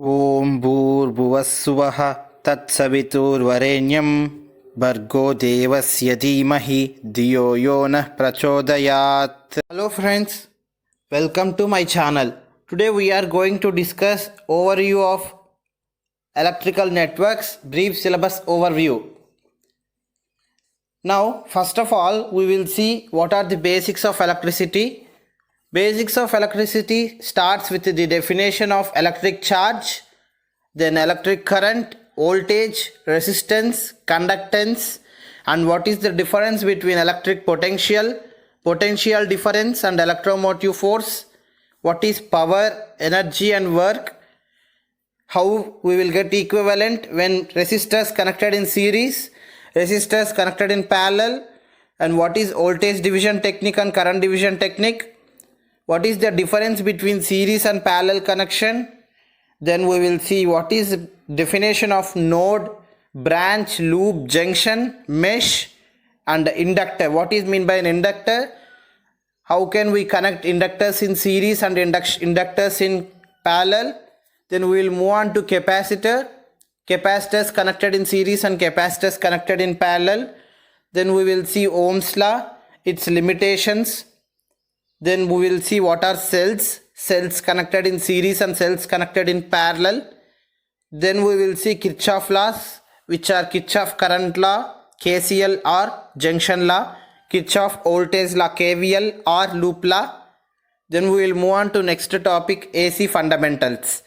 ॐ भूर्भुवस्सुवः तत्सवितुर्वरेण्यं भर्गो देवस्य धीमहि धियो यो नः प्रचोदयात्. Hello friends, welcome to my channel. Today we are going to discuss overview of electrical networks, brief syllabus overview. Now first of all we will see what are the basics of electricity. Basics of electricity starts with the definition of electric charge, then electric current, voltage, resistance, conductance, and what is the difference between electric potential, potential difference and electromotive force, what is power, energy and work, how we will get equivalent when resistors connected in series, resistors connected in parallel, and what is voltage division technique and current division technique. What is the difference between series and parallel connection? Then we will see what is definition of node, branch, loop, junction, mesh and inductor. What is meant by an inductor? How can we connect inductors in series and inductors in parallel? Then we will move on to capacitor. Capacitors connected in series and capacitors connected in parallel. Then we will see Ohm's law, its limitations. Then we will see what are cells connected in series and cells connected in parallel. Then we will see Kirchhoff laws, which are Kirchhoff current law, KCL or junction law, Kirchhoff voltage law, KVL or loop law. Then we will move on to next topic, AC fundamentals,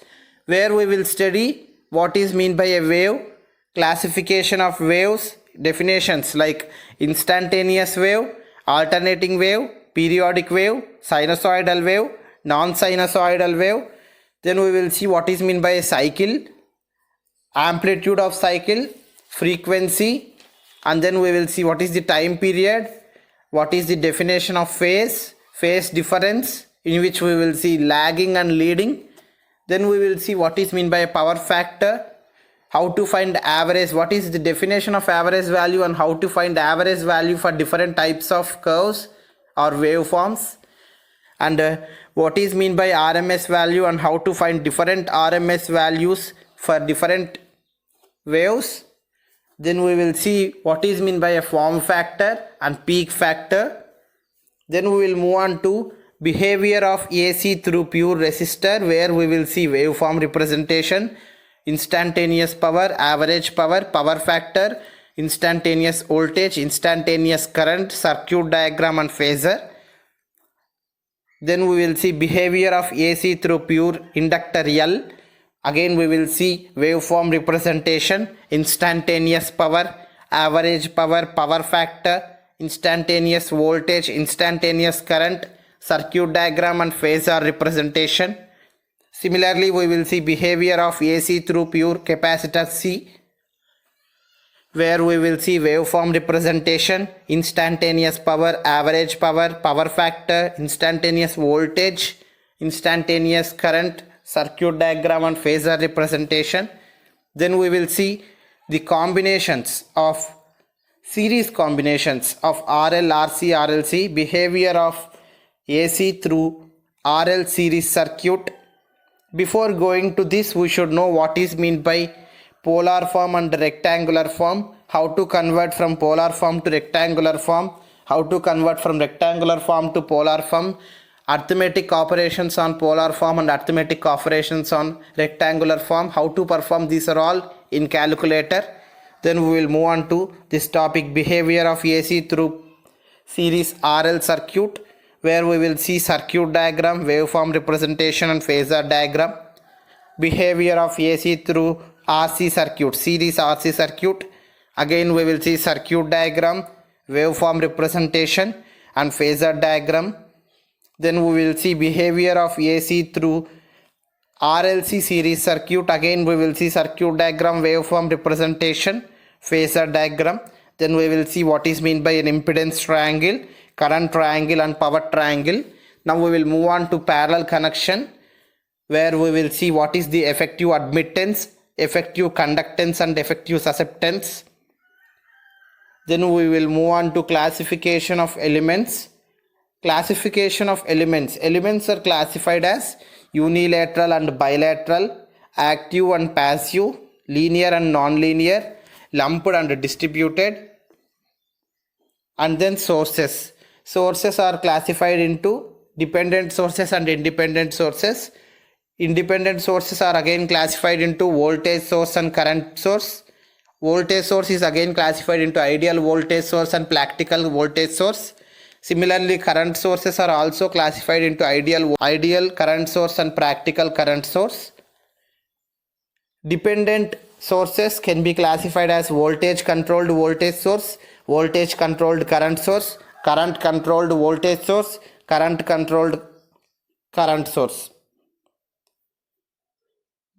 where we will study what is meant by a wave, classification of waves, definitions like instantaneous wave, alternating wave, periodic wave, sinusoidal wave, non-sinusoidal wave. Then we will see what is meant by a cycle, amplitude of cycle, frequency, and then we will see what is the time period, what is the definition of phase difference, in which we will see lagging and leading. Then we will see what is meant by a power factor, how to find average, what is the definition of average value and how to find average value for different types of curves or waveforms, and what is meant by RMS value and how to find different RMS values for different waves. Then we will see what is meant by a form factor and peak factor. Then we will move on to behavior of AC through pure resistor, where we will see waveform representation, instantaneous power, average power, power factor, instantaneous voltage, instantaneous current, circuit diagram and phasor. Then we will see behavior of AC through pure inductor L. Again we will see waveform representation, instantaneous power, average power, power factor, instantaneous voltage, instantaneous current, circuit diagram and phasor representation. Similarly we will see behavior of AC through pure capacitor C, where we will see waveform representation, instantaneous power, average power, power factor, instantaneous voltage, instantaneous current, circuit diagram and phasor representation. Then we will see the combinations of series combinations of RL, RC, RLC, behavior of AC through RL series circuit. Before going to this, we should know what is meant by polar form and rectangular form, how to convert from polar form to rectangular form, how to convert from rectangular form to polar form, arithmetic operations on polar form and arithmetic operations on rectangular form, how to perform these are all in calculator. Then we will move on to this topic, behavior of AC through series RL circuit, where we will see circuit diagram, waveform representation and phasor diagram. Behavior of AC through RC circuit, series RC circuit. Again we will see circuit diagram, waveform representation and phasor diagram. Then we will see behavior of AC through RLC series circuit. Again we will see circuit diagram, waveform representation, phasor diagram. Then we will see what is meant by an impedance triangle, current triangle and power triangle. Now we will move on to parallel connection, where we will see what is the effective admittance, effective conductance and effective susceptance. Then we will move on to classification of elements. Classification of elements. Elements are classified as unilateral and bilateral. active and passive, linear and non-linear, lumped and distributed. And then sources. Sources are classified into dependent sources and independent sources. Independent sources are again classified into voltage source and current source. Voltage source is again classified into ideal voltage source and practical voltage source. Similarly, current sources are also classified into ideal current source and practical current source. Dependent sources can be classified as voltage controlled voltage source, voltage controlled current source, current controlled voltage source, current controlled current source.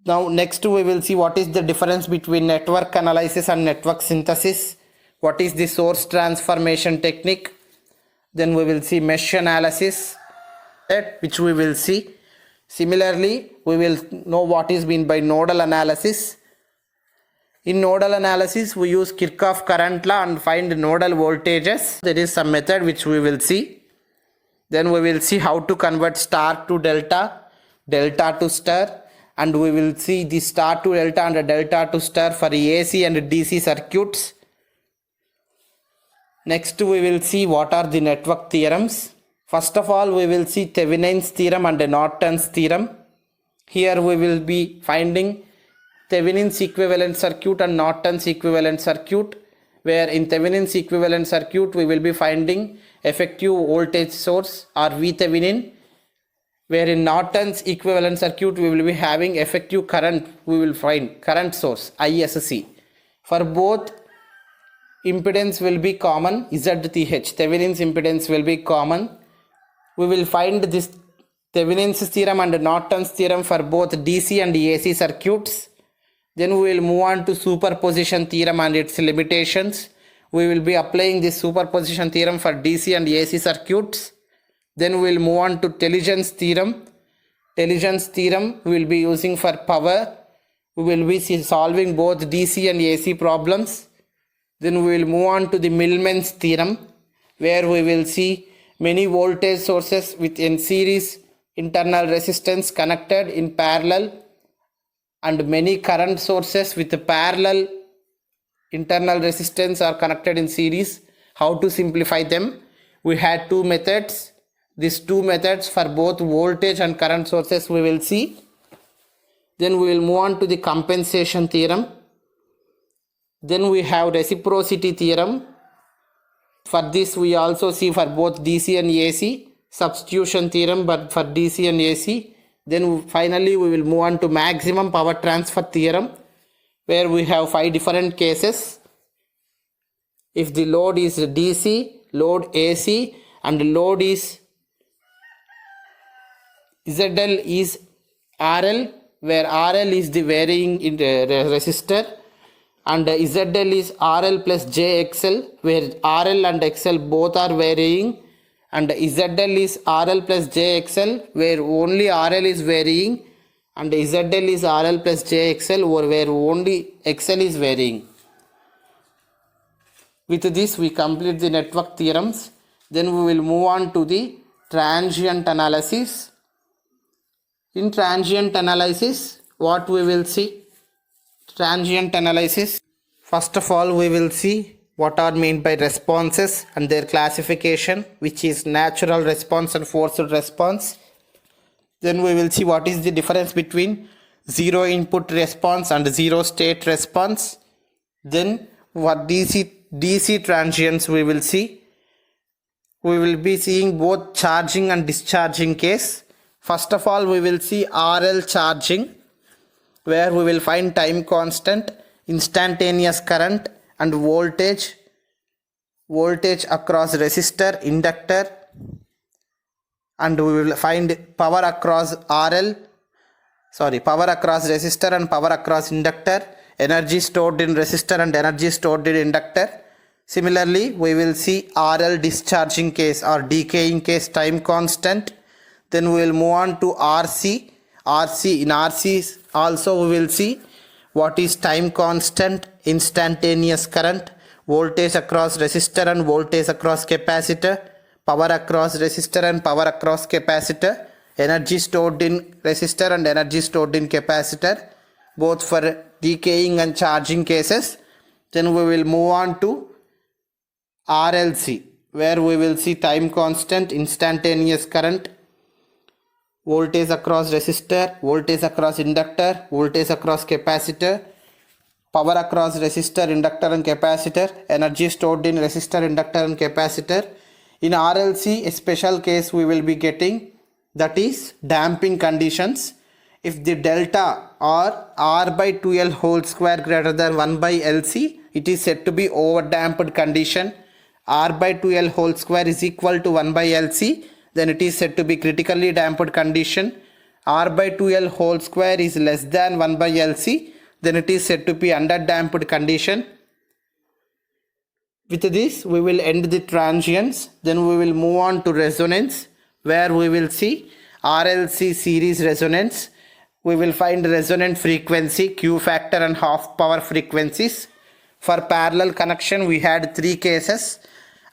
Now next we will see what is the difference between network analysis and network synthesis. What is the source transformation technique. Then we will see mesh analysis, which we will see. Similarly, we will know what is meant by nodal analysis. In nodal analysis, we use Kirchhoff current law and find nodal voltages. There is some method which we will see. Then we will see how to convert star to delta, delta to star, and we will see the star to delta and delta to star for AC and DC circuits. Next we will see what are the network theorems. First of all, we will see Thevenin's theorem and Norton's theorem. Here we will be finding Thevenin's equivalent circuit and Norton's equivalent circuit, where in Thevenin's equivalent circuit we will be finding effective voltage source or VThevenin, where in Norton's equivalent circuit we will be having effective current, we will find current source ISC. For both, impedance will be common, ZTH, Thevenin's impedance will be common. We will find this Thevenin's theorem and Norton's theorem for both DC and AC circuits. Then we will move on to superposition theorem and its limitations. We will be applying this superposition theorem for DC and AC circuits. Then we will move on to Teligens's theorem. Teligens's theorem we will be using for power. We will be solving both DC and AC problems. Then we will move on to the Millman's theorem, where we will see many voltage sources within series internal resistance connected in parallel and many current sources with parallel internal resistance are connected in series. How to simplify them? We had two methods. These two methods for both voltage and current sources we will see. Then we will move on to the compensation theorem. Then we have reciprocity theorem. For this we also see for both DC and AC. Substitution theorem but for DC and AC. Then finally we will move on to maximum power transfer theorem, where we have 5 different cases. If the load is DC, load AC, and load is ZL is RL, where RL is the varying in the resistor, and ZL is RL plus JXL, where RL and XL both are varying, and ZL is RL plus JXL, where only RL is varying, and ZL is RL plus JXL, where only XL is varying. With this we complete the network theorems. Then we will move on to the transient analysis. In transient analysis, what we will see? Transient analysis. First of all, we will see what are meant by responses and their classification, which is natural response and forced response. Then we will see what is the difference between zero input response and zero state response. Then what DC transients we will see. We will be seeing both charging and discharging case. First of all, we will see RL charging, where we will find time constant, instantaneous current, and voltage across resistor, inductor, and we will find power across resistor and power across inductor, energy stored in resistor and energy stored in inductor. Similarly, we will see RL discharging case or decaying case, time constant. Then we will move on to RC. In RC also we will see what is time constant, instantaneous current, voltage across resistor and voltage across capacitor, power across resistor and power across capacitor, energy stored in resistor and energy stored in capacitor. both for decaying and charging cases. Then we will move on to RLC, where we will see time constant, instantaneous current, voltage across resistor, voltage across inductor, voltage across capacitor, power across resistor, inductor and capacitor, energy stored in resistor, inductor and capacitor. In RLC, a special case we will be getting, that is damping conditions. If the delta or R by 2L whole square greater than 1 by LC, it is said to be overdamped condition. R by 2L whole square is equal to 1 by LC, then it is said to be critically damped condition. R by 2L whole square is less than 1 by LC, then it is said to be underdamped condition. With this, we will end the transients. Then we will move on to resonance, where we will see RLC series resonance. We will find resonant frequency, Q factor and half power frequencies. For parallel connection, we had three cases,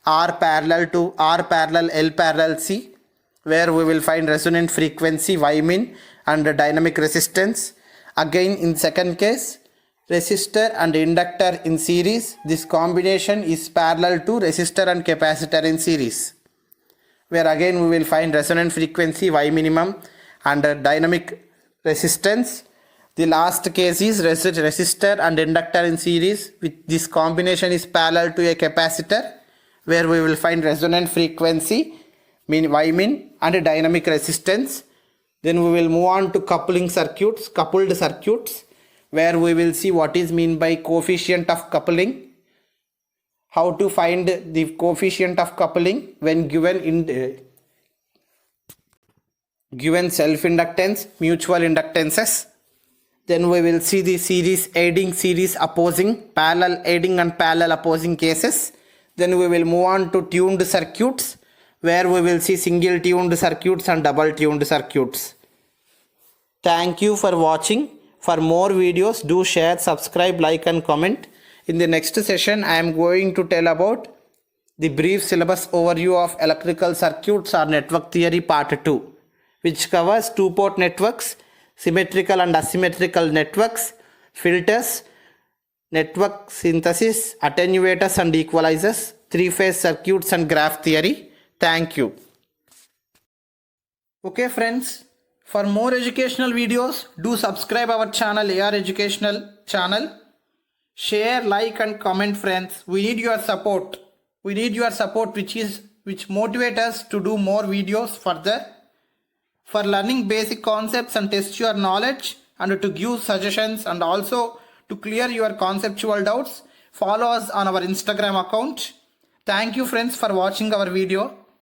R parallel to R parallel L parallel C, where we will find resonant frequency, Y min and dynamic resistance. Again, in second case, resistor and inductor in series. This combination is parallel to resistor and capacitor in series, where again we will find resonant frequency, Y minimum and dynamic resistance. The last case is resistor and inductor in series. With this combination is parallel to a capacitor, where we will find resonant frequency, Y min and dynamic resistance. Then we will move on to coupled circuits, where we will see what is mean by coefficient of coupling, how to find the coefficient of coupling when given self-inductance, mutual inductances. Then we will see the series aiding, series opposing, parallel aiding and parallel opposing cases. Then we will move on to tuned circuits, where we will see single tuned circuits and double tuned circuits. Thank you for watching. For more videos, do share, subscribe, like and comment. In the next session, I am going to tell about the brief syllabus overview of electrical circuits or network theory part 2, which covers two-port networks, symmetrical and asymmetrical networks, filters, network synthesis, attenuators and equalizers, three-phase circuits and graph theory. Thank you. Okay friends, for more educational videos, do subscribe our channel, AR Educational channel. Share, like and comment friends. We need your support. We need your support which motivates us to do more videos further. For learning basic concepts and test your knowledge and to give suggestions and also to clear your conceptual doubts, follow us on our Instagram account. Thank you friends for watching our video.